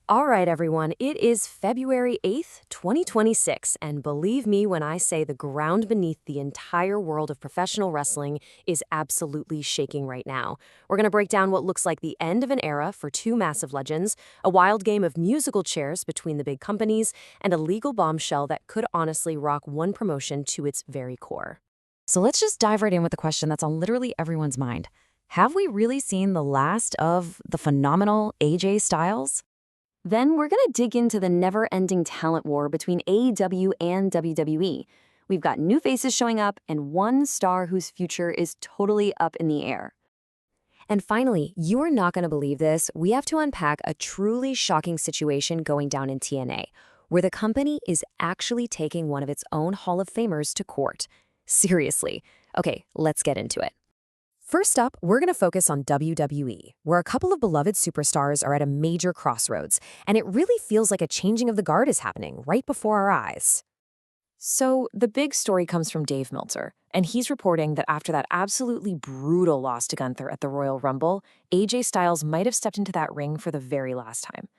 All right, everyone, it is February 8th, 2026, and believe me when I say the ground beneath the entire world of professional wrestling is absolutely shaking right now. We're going to break down what looks like the end of an era for two massive legends, a wild game of musical chairs between the big companies, and a legal bombshell that could honestly rock one promotion to its very core. So let's just dive right in with the question that's on literally everyone's mind. Have we really seen the last of the phenomenal AJ Styles? Then we're going to dig into the never-ending talent war between AEW and WWE. We've got new faces showing up and one star whose future is totally up in the air. And finally, you are not going to believe this, we have to unpack a truly shocking situation going down in TNA, where the company is actually taking one of its own Hall of Famers to court. Seriously. Okay, let's get into it. First up, we're going to focus on WWE, where a couple of beloved superstars are at a major crossroads, and it really feels like a changing of the guard is happening right before our eyes. So, the big story comes from Dave Meltzer, and he's reporting that after that absolutely brutal loss to Gunther at the Royal Rumble, AJ Styles might have stepped into that ring for the very last time.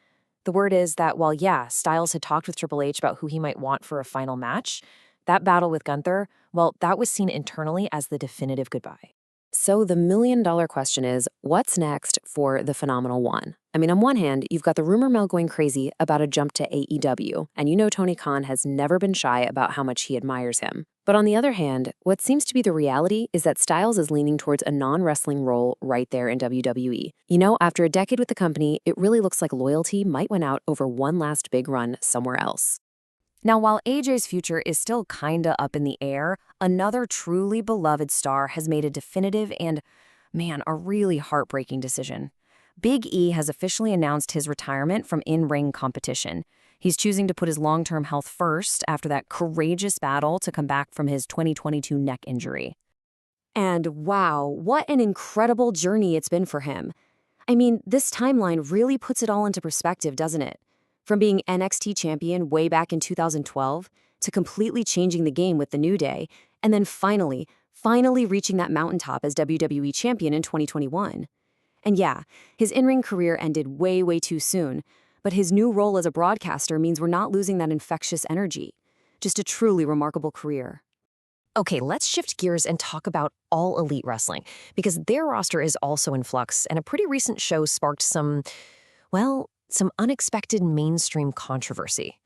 The word is that while, yeah, Styles had talked with Triple H about who he might want for a final match, that battle with Gunther, well, that was seen internally as the definitive goodbye. So the million-dollar question is, what's next for the Phenomenal One? I mean, on one hand, you've got the rumor mill going crazy about a jump to AEW, and you know Tony Khan has never been shy about how much he admires him. But on the other hand, what seems to be the reality is that Styles is leaning towards a non-wrestling role right there in WWE. You know, after a decade with the company, it really looks like loyalty might win out over one last big run somewhere else. Now, while AJ's future is still kinda up in the air, another truly beloved star has made a definitive and, man, a really heartbreaking decision. Big E has officially announced his retirement from in-ring competition. He's choosing to put his long-term health first after that courageous battle to come back from his 2022 neck injury. And wow, what an incredible journey it's been for him. I mean, this timeline really puts it all into perspective, doesn't it? From being NXT champion way back in 2012 to completely changing the game with the New Day, and then finally reaching that mountaintop as WWE champion in 2021. And yeah, his in-ring career ended way too soon, but his new role as a broadcaster means we're not losing that infectious energy. Just a truly remarkable career. Okay, let's shift gears and talk about All Elite Wrestling, because their roster is also in flux, and a pretty recent show sparked some unexpected mainstream controversy.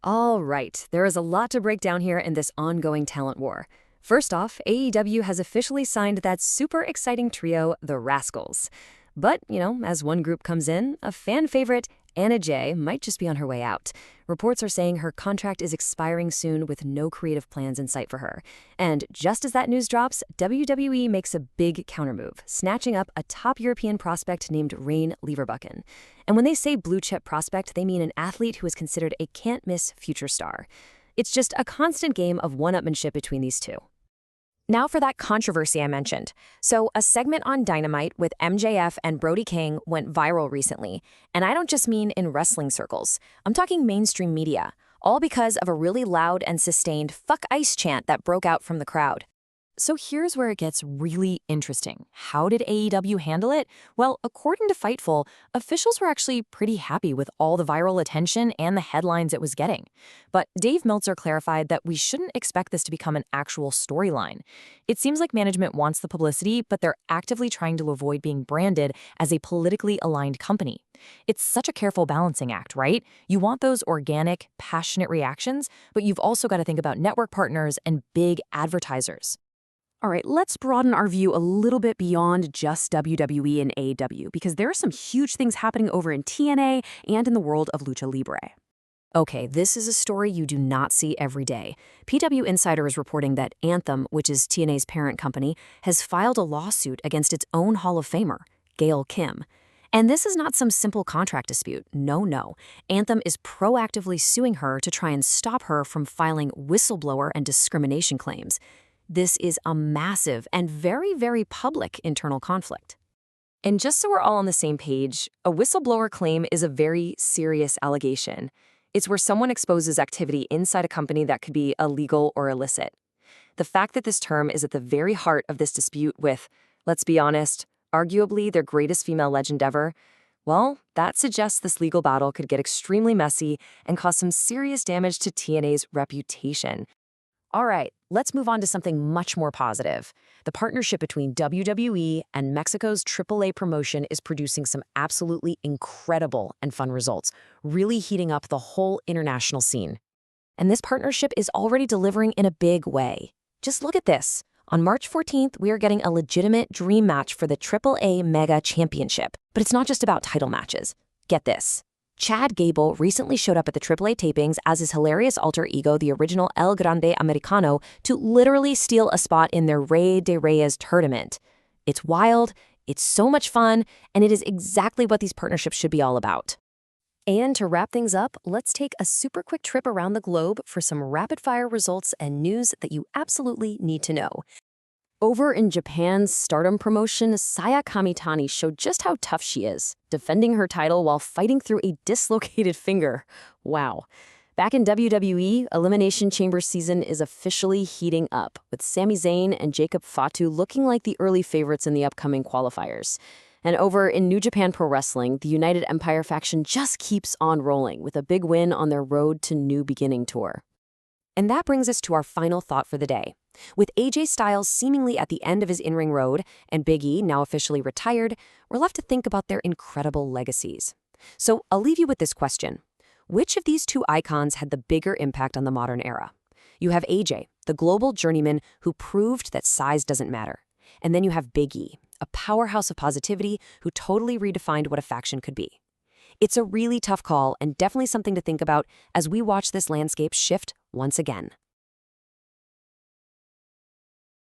All right, there is a lot to break down here in this ongoing talent war. First off, AEW has officially signed that super exciting trio, the Rascalz. But, as one group comes in, a fan favorite, Anna Jay, might just be on her way out. Reports are saying her contract is expiring soon with no creative plans in sight for her. And just as that news drops, WWE makes a big countermove, snatching up a top European prospect named Rayne Leverkusen. And when they say blue-chip prospect, they mean an athlete who is considered a can't-miss future star. It's just a constant game of one-upmanship between these two. Now for that controversy I mentioned. So a segment on Dynamite with MJF and Brody King went viral recently. And I don't just mean in wrestling circles. I'm talking mainstream media. All because of a really loud and sustained "fuck ice" chant that broke out from the crowd. So here's where it gets really interesting. How did AEW handle it? Well, according to Fightful, officials were actually pretty happy with all the viral attention and the headlines it was getting. But Dave Meltzer clarified that we shouldn't expect this to become an actual storyline. It seems like management wants the publicity, but they're actively trying to avoid being branded as a politically aligned company. It's such a careful balancing act, right? You want those organic, passionate reactions, but you've also got to think about network partners and big advertisers. All right, let's broaden our view a little bit beyond just WWE and AEW, because there are some huge things happening over in TNA and in the world of Lucha Libre. Okay, this is a story you do not see every day. PW Insider is reporting that Anthem, which is TNA's parent company, has filed a lawsuit against its own Hall of Famer, Gail Kim. And this is not some simple contract dispute. No. Anthem is proactively suing her to try and stop her from filing whistleblower and discrimination claims. This is a massive and very public internal conflict. And just so we're all on the same page, a whistleblower claim is a very serious allegation. It's where someone exposes activity inside a company that could be illegal or illicit. The fact that this term is at the very heart of this dispute with, let's be honest, arguably their greatest female legend ever, Well, that suggests this legal battle could get extremely messy and cause some serious damage to TNA's reputation. All right, let's move on to something much more positive. The partnership between WWE and Mexico's AAA promotion is producing some absolutely incredible and fun results, really heating up the whole international scene. And this partnership is already delivering in a big way. Just look at this. On March 14th, we are getting a legitimate dream match for the AAA Mega Championship. But it's not just about title matches. Get this. Chad Gable recently showed up at the AAA tapings as his hilarious alter ego, the original El Grande Americano, to literally steal a spot in their Rey de Reyes tournament. It's wild, it's so much fun, and it is exactly what these partnerships should be all about. And to wrap things up, let's take a super quick trip around the globe for some rapid-fire results and news that you absolutely need to know. Over in Japan's Stardom promotion, Saya Kamitani showed just how tough she is, defending her title while fighting through a dislocated finger. Wow. Back in WWE, Elimination Chamber season is officially heating up, with Sami Zayn and Jacob Fatu looking like the early favorites in the upcoming qualifiers. And over in New Japan Pro Wrestling, the United Empire faction just keeps on rolling with a big win on their Road to New Beginning tour. And that brings us to our final thought for the day. With AJ Styles seemingly at the end of his in-ring road and Big E now officially retired, we're left to think about their incredible legacies. So I'll leave you with this question. Which of these two icons had the bigger impact on the modern era? You have AJ, the global journeyman who proved that size doesn't matter. And then you have Big E, a powerhouse of positivity who totally redefined what a faction could be. It's a really tough call and definitely something to think about as we watch this landscape shift once again.